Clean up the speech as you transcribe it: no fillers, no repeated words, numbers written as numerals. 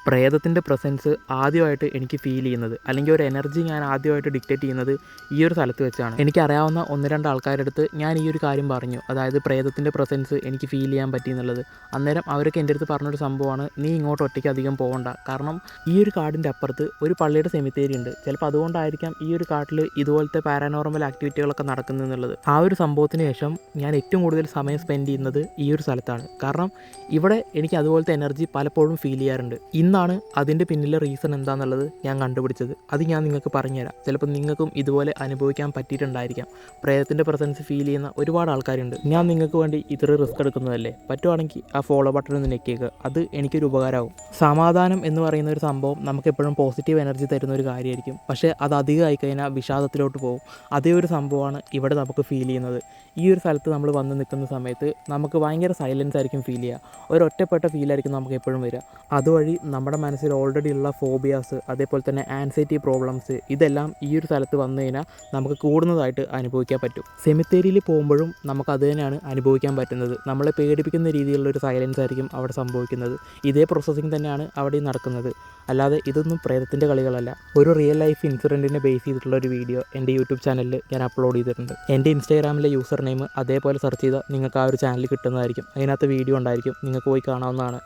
പ്രേതത്തിൻ്റെ presence ആദ്യമായിട്ട് എനിക്ക് feel ചെയ്യുന്നത്, അല്ലെങ്കിൽ ഒരു എനർജി ഞാൻ ആദ്യമായിട്ട് ഡിക്റ്റേറ്റ് ചെയ്യുന്നത് ഈ ഒരു സ്ഥലത്ത് വെച്ചാണ്. എനിക്കറിയാവുന്ന 1-2 ആൾക്കാരുടെ അടുത്ത് ഞാൻ ഈ ഒരു കാര്യം പറഞ്ഞു, അതായത് പ്രേതത്തിൻ്റെ പ്രസൻസ് എനിക്ക് ഫീൽ ചെയ്യാൻ പറ്റി എന്നുള്ളത്. അന്നേരം അവരൊക്കെ എൻ്റെ അടുത്ത് പറഞ്ഞൊരു സംഭവമാണ്, നീ ഇങ്ങോട്ട് ഒറ്റയ്ക്ക് അധികം പോകണ്ട, കാരണം ഈ ഒരു കാടിൻ്റെ അപ്പുറത്ത് ഒരു പള്ളിയുടെ സെമിത്തേരി ഉണ്ട്. ചിലപ്പോൾ അതുകൊണ്ടായിരിക്കാം ഈ ഒരു കാട്ടിൽ ഇതുപോലത്തെ പാരാനോർമൽ ആക്ടിവിറ്റികളൊക്കെ നടക്കുന്നത് എന്നുള്ളത്. ആ ഒരു സംഭവത്തിന് ശേഷം ഞാൻ ഏറ്റവും കൂടുതൽ സമയം സ്പെൻഡ് ചെയ്യുന്നത് ഈ ഒരു സ്ഥലത്താണ്. കാരണം ഇവിടെ എനിക്ക് അതുപോലത്തെ എനർജി പലപ്പോഴും ഫീൽ ചെയ്യാറുണ്ട്. ഇന്നാണ് അതിൻ്റെ പിന്നിലെ റീസൺ എന്താണെന്നുള്ളത് ഞാൻ കണ്ടുപിടിച്ചത്. അത് ഞാൻ നിങ്ങൾക്ക് പറഞ്ഞുതരാം. ചിലപ്പോൾ നിങ്ങൾക്കും ഇതുപോലെ അനുഭവിക്കാൻ പറ്റിയിട്ടുണ്ടായിരിക്കാം. പ്രേതത്തിൻ്റെ പ്രസൻസ് ഫീൽ ചെയ്യുന്ന ഒരുപാട് ആൾക്കാരുണ്ട്. ഞാൻ നിങ്ങൾക്ക് വേണ്ടി ഇത്ര റിസ്ക് എടുക്കുന്നതല്ലേ, പറ്റുവാണെങ്കിൽ ആ ഫോളോ ബട്ടൺ ഒന്ന് ഞെക്കിയേക്കുക. അത് എനിക്കൊരു ഉപകാരമാവും. സമാധാനം എന്ന് പറയുന്ന ഒരു സംഭവം നമുക്കെപ്പോഴും പോസിറ്റീവ് എനർജി തരുന്ന ഒരു കാര്യമായിരിക്കും. പക്ഷേ അത് അധികമായി കഴിഞ്ഞാൽ വിഷാദത്തിലോട്ട് പോകും. അതേ ഒരു സംഭവമാണ് ഇവിടെ നമുക്ക് ഫീൽ ചെയ്യുന്നത്. ഈ ഒരു സ്ഥലത്ത് നമ്മൾ വന്ന് നിൽക്കുന്ന സമയത്ത് നമുക്ക് ഭയങ്കര സൈലൻസ് ആയിരിക്കും ഫീൽ ചെയ്യുക. ഒരൊറ്റപ്പെട്ട ഫീലായിരിക്കും നമുക്ക് എപ്പോഴും വരിക. അതുവഴി നമ്മുടെ മനസ്സിൽ ഓൾറെഡി ഉള്ള ഫോബിയാസ്, അതേപോലെ തന്നെ ആൻസൈറ്റി പ്രോബ്ലംസ്, ഇതെല്ലാം ഈ ഒരു സ്ഥലത്ത് വന്നു കഴിഞ്ഞാൽ നമുക്ക് കൂടുന്നതായിട്ട് അനുഭവിക്കാൻ പറ്റും. സെമിത്തേരിയിൽ പോകുമ്പോഴും നമുക്ക് അത് തന്നെയാണ് അനുഭവിക്കാൻ പറ്റുന്നത്. നമ്മളെ പേടിപ്പിക്കുന്ന രീതിയിലുള്ളൊരു സൈലൻസ് ആയിരിക്കും അവിടെ സംഭവിക്കുന്നത്. ഇതേ പ്രോസസ്സിങ് തന്നെയാണ് അവിടെ നടക്കുന്നത്. അല്ലാതെ ഇതൊന്നും പ്രേതത്തിൻ്റെ കളികളല്ല. ഒരു റിയൽ ലൈഫ് ഇൻസിഡൻറ്റിനെ ബേസ് ചെയ്തിട്ടുള്ള ഒരു വീഡിയോ എൻ്റെ യൂട്യൂബ് ചാനലിൽ ഞാൻ അപ്ലോഡ് ചെയ്തിട്ടുണ്ട്. എൻ്റെ ഇൻസ്റ്റാഗ്രാമിലെ യൂസർ നെയിം അതേപോലെ സെർച്ച് ചെയ്താൽ നിങ്ങൾക്ക് ആ ഒരു ചാനൽ കിട്ടുന്നതായിരിക്കും. അതിനകത്ത് വീഡിയോ ഉണ്ടായിരിക്കും, നിങ്ങൾക്ക് പോയി കാണാവുന്നതാണ്.